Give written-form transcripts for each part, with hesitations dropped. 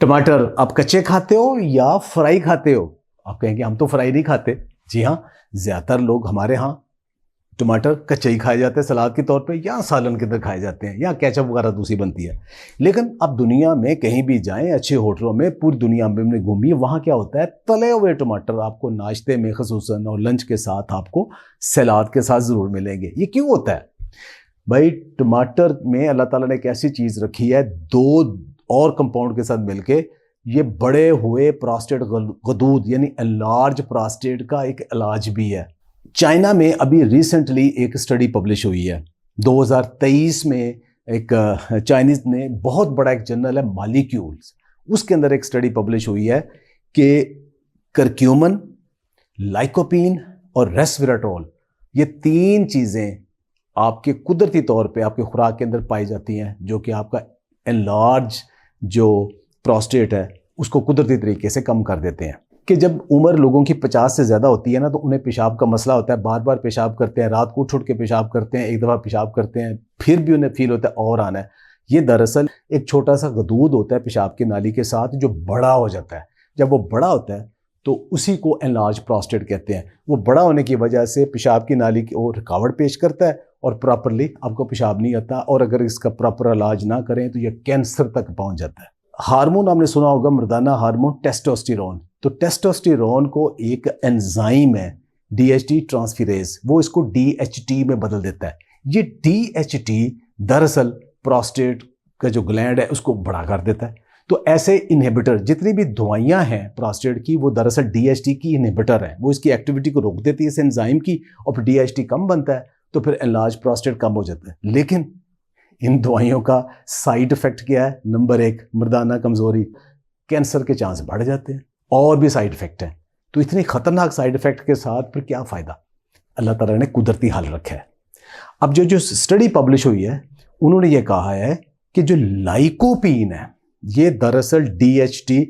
टमाटर आप कच्चे खाते हो या फ्राई खाते हो? आप कहेंगे हम तो फ्राई नहीं खाते। जी हाँ, ज्यादातर लोग हमारे यहाँ टमाटर कच्चे ही खाए जाते हैं सलाद के तौर पे, या सालन के अंदर खाए जाते हैं, या केचप वगैरह दूसरी बनती है। लेकिन अब दुनिया में कहीं भी जाएं, अच्छे होटलों में, पूरी दुनिया में हमने घूमी है, वहाँ क्या होता है, तले हुए टमाटर आपको नाश्ते में खसूसन और लंच के साथ आपको सलाद के साथ ज़रूर मिलेंगे। ये क्यों होता है भाई? टमाटर में अल्लाह ताला ने एक ऐसी चीज़ रखी है, दो और कंपाउंड के साथ मिलके ये बड़े हुए प्रोस्टेट गदूद यानी लार्ज प्रोस्टेट का एक इलाज भी है। चाइना में अभी रिसेंटली एक स्टडी पब्लिश हुई है 2023 में, एक चाइनीज ने, बहुत बड़ा एक जर्नल है मॉलिक्यूल्स, उसके अंदर एक स्टडी पब्लिश हुई है कि करक्यूमन, लाइकोपीन और रेस्वेराट्रोल, ये तीन चीज़ें आपके कुदरती तौर पे आपके खुराक के अंदर पाई जाती हैं, जो कि आपका एनलार्ज जो प्रोस्टेट है उसको कुदरती तरीके से कम कर देते हैं। कि जब उम्र लोगों की 50 से ज़्यादा होती है ना, तो उन्हें पेशाब का मसला होता है, बार बार पेशाब करते हैं, रात को उठ के पेशाब करते हैं, एक दफ़ा पेशाब करते हैं, फिर भी उन्हें फील होता है और आना है। ये दरअसल एक छोटा सा गदूद होता है पेशाब की नाली के साथ, जो बड़ा हो जाता है। जब वो बड़ा होता है तो उसी को एनलार्ज प्रोस्टेट कहते हैं। वो बड़ा होने की वजह से पेशाब की नाली की ओर रुकावट पेश करता है और प्रॉपरली आपको पेशाब नहीं आता, और अगर इसका प्रॉपर इलाज ना करें तो यह कैंसर तक पहुंच जाता है। हार्मोन आपने सुना होगा, मर्दाना हार्मोन टेस्टोस्टेरोन। तो टेस्टोस्टेरोन को एक एंजाइम है DHT ट्रांसफेरेज, वो इसको DHT में बदल देता है। ये DHT दरअसल प्रोस्टेट का जो ग्लैंड है उसको बड़ा कर देता है। तो ऐसे इनहिबिटर, जितनी भी दवाइयां हैं प्रोस्टेट की, वो दरअसल DHT की इनहिबिटर है। वो इसकी एक्टिविटी को रोक देती है इस एंजाइम की, और फिर DHT कम बनता है तो फिर एनलार्ज प्रोस्टेट कम हो जाता है। लेकिन इन दवाइयों का साइड इफेक्ट क्या है? नंबर 1, मर्दाना कमजोरी, कैंसर के चांस बढ़ जाते हैं, और भी साइड इफेक्ट हैं। तो इतनी खतरनाक साइड इफेक्ट के साथ फिर क्या फायदा? अल्लाह ताला ने कुदरती हल रखा है। अब जो स्टडी पब्लिश हुई है, उन्होंने ये कहा है कि जो लाइकोपीन है ये दरअसल DHT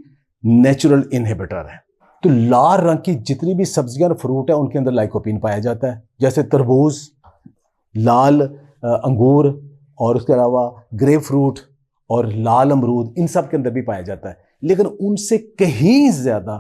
नेचुरल इनहिबिटर है। तो लाल रंग की जितनी भी सब्जियां और फ्रूट है उनके अंदर लाइकोपीन पाया जाता है, जैसे तरबूज, लाल अंगूर, और उसके अलावा ग्रेप फ्रूट और लाल अमरूद, इन सब के अंदर भी पाया जाता है। लेकिन उनसे कहीं ज़्यादा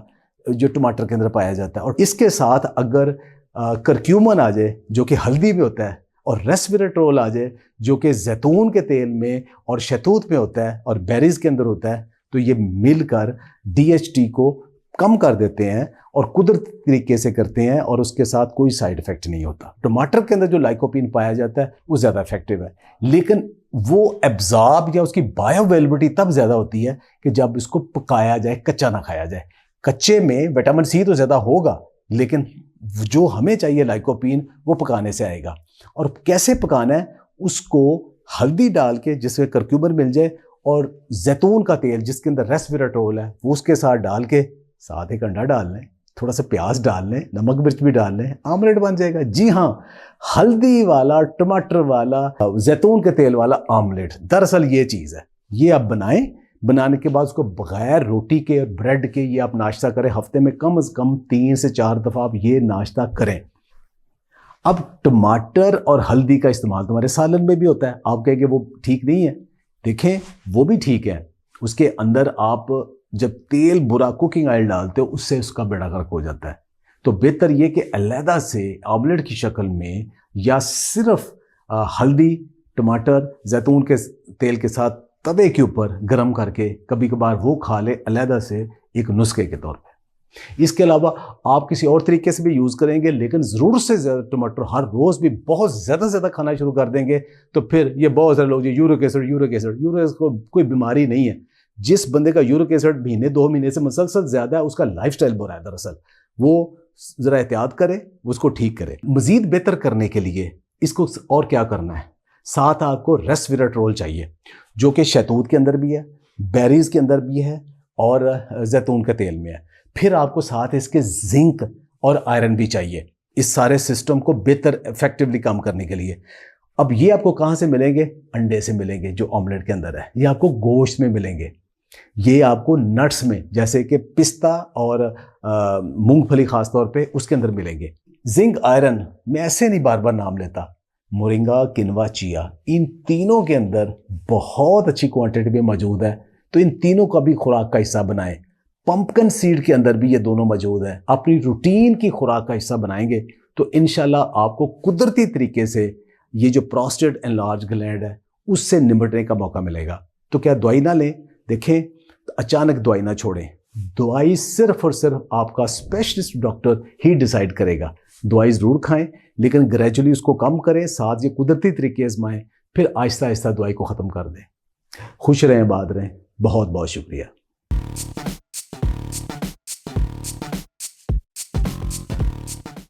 जो टमाटर के अंदर पाया जाता है। और इसके साथ अगर करक्यूमन आ जाए जो कि हल्दी में होता है, और रेस्वेराट्रोल आ जाए जो कि जैतून के तेल में और शहतूत में होता है और बेरीज के अंदर होता है, तो ये मिलकर DHT को कम कर देते हैं और कुदरती तरीके से करते हैं, और उसके साथ कोई साइड इफेक्ट नहीं होता। टमाटर के अंदर जो लाइकोपीन पाया जाता है वो ज़्यादा इफेक्टिव है, लेकिन वो एब्जॉर्ब या उसकी बायोअवेलेबिलिटी तब ज़्यादा होती है कि जब इसको पकाया जाए, कच्चा ना खाया जाए। कच्चे में विटामिन C तो ज़्यादा होगा, लेकिन जो हमें चाहिए लाइकोपीन वो पकाने से आएगा। और कैसे पकाना है? उसको हल्दी डाल के जिसमें करक्यूमन मिल जाए, और जैतून का तेल जिसके अंदर रेस्वेराट्रोल है वो उसके साथ डाल के, साथ एक अंडा डाल लें, थोड़ा सा प्याज डाल लें, नमक मिर्च भी डाल लें, आमलेट बन जाएगा। जी हाँ, हल्दी वाला, टमाटर वाला, जैतून के तेल वाला आमलेट दरअसल ये चीज़ है। ये आप बनाएं, बनाने के बाद उसको बगैर रोटी के और ब्रेड के ये आप नाश्ता करें। हफ्ते में कम से कम 3 से 4 दफ़ा आप ये नाश्ता करें। अब टमाटर और हल्दी का इस्तेमाल तुम्हारे सालन में भी होता है। आप कहेंगे वो ठीक नहीं है, देखें वो भी ठीक है। उसके अंदर आप जब तेल बुरा कुकिंग ऑयल डालते हो उससे उसका बेड़ा गर्क हो जाता है। तो बेहतर ये कि अलहदा से ऑमलेट की शक्ल में, या सिर्फ हल्दी, टमाटर, जैतून के तेल के साथ तवे के ऊपर गर्म करके कभी कभार वो खा ले अलहदा से, एक नुस्खे के तौर पे। इसके अलावा आप किसी और तरीके से भी यूज़ करेंगे, लेकिन ज़रूर से ज़्यादा टमाटर हर रोज़ भी बहुत ज़्यादा खाना शुरू कर देंगे तो फिर ये बहुत सारे लोग यूरिक एसिड को कोई बीमारी नहीं है। जिस बंदे का यूरिक एसिड महीने 2 महीने से मुसलसल ज़्यादा है, उसका लाइफस्टाइल बुरा है। दरअसल वो ज़रा एहतियात करे, उसको ठीक करे। मज़ीद बेहतर करने के लिए इसको और क्या करना है? साथ आपको रेस्वेराट्रोल चाहिए, जो कि शहतूत के अंदर भी है, बेरीज के अंदर भी है, और जैतून के तेल में है। फिर आपको साथ इसके जिंक और आयरन भी चाहिए, इस सारे सिस्टम को बेहतर इफेक्टिवली काम करने के लिए। अब ये आपको कहाँ से मिलेंगे? अंडे से मिलेंगे जो ऑमलेट के अंदर है, ये आपको गोश्त में मिलेंगे, ये आपको नट्स में जैसे कि पिस्ता और मूंगफली खास तौर पे उसके अंदर मिलेंगे। जिंक, आयरन, मैं ऐसे नहीं बार बार नाम लेता, मोरिंगा, किनवा, चिया, इन तीनों के अंदर बहुत अच्छी क्वांटिटी में मौजूद है। तो इन तीनों का भी खुराक का हिस्सा बनाएं। पंपकिन सीड के अंदर भी ये दोनों मौजूद है। अपनी रूटीन की खुराक का हिस्सा बनाएंगे तो इंशाल्लाह आपको कुदरती तरीके से ये जो प्रोस्टेट एनलार्ज ग्लैंड है उससे निपटने का मौका मिलेगा। तो क्या दवाई ना लें? देखें, अचानक दवाई ना छोड़ें। दवाई सिर्फ और सिर्फ आपका स्पेशलिस्ट डॉक्टर ही डिसाइड करेगा। दवाई ज़रूर खाएं, लेकिन ग्रेजुअली उसको कम करें, साथ ये कुदरती तरीके आजमाएं, फिर आहिस्ता आहिस्ता दवाई को ख़त्म कर दें। खुश रहें, आबाद रहें। बहुत बहुत शुक्रिया।